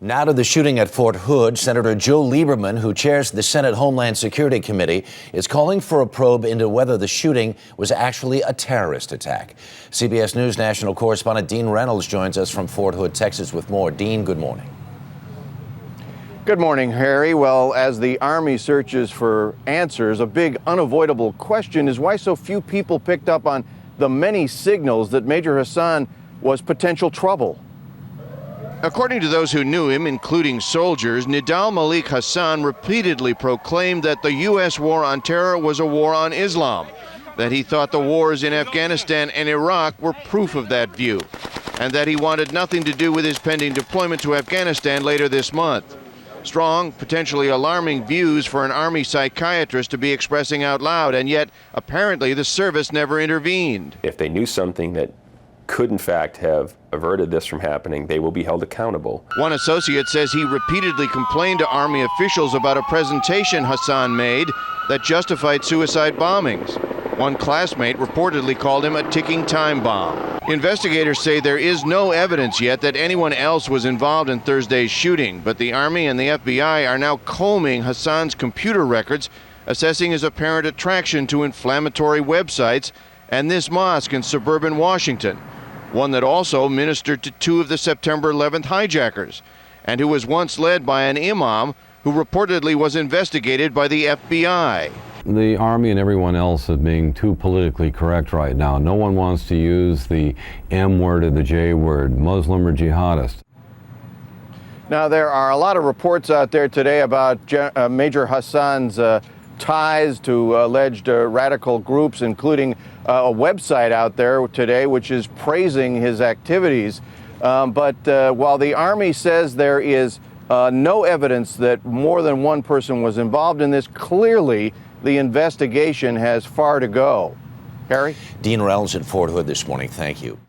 Now to the shooting at Fort Hood. Senator Joe Lieberman, who chairs the Senate Homeland Security Committee, is calling for a probe into whether the shooting was actually a terrorist attack. CBS News national correspondent Dean Reynolds joins us from Fort Hood, Texas with more. Dean, good morning. Good morning, Harry. Well, as the Army searches for answers, a big unavoidable question is why so few people picked up on the many signals that Major Hasan was potential trouble. According to those who knew him, including soldiers, Nidal Malik Hasan repeatedly proclaimed that the U.S. war on terror was a war on Islam, that he thought the wars in Afghanistan and Iraq were proof of that view, and that he wanted nothing to do with his pending deployment to Afghanistan later this month. Strong, potentially alarming views for an Army psychiatrist to be expressing out loud, and yet apparently the service never intervened. If they knew something that could in fact have averted this from happening, they will be held accountable. One associate says he repeatedly complained to Army officials about a presentation Hasan made that justified suicide bombings. One classmate reportedly called him a ticking time bomb. Investigators say there is no evidence yet that anyone else was involved in Thursday's shooting, but the Army and the FBI are now combing Hasan's computer records, assessing his apparent attraction to inflammatory websites and this mosque in suburban Washington, one that also ministered to two of the September 11th hijackers, and who was once led by an imam who reportedly was investigated by the FBI. The Army and everyone else is being too politically correct right now. No one wants to use the M word or the J word, Muslim or jihadist. Now, there are a lot of reports out there today about Major Hasan's ties to alleged radical groups, including a website out there today which is praising his activities. But while the Army says there is no evidence that more than one person was involved in this, clearly the investigation has far to go. Harry? Dean Reynolds at Fort Hood this morning. Thank you.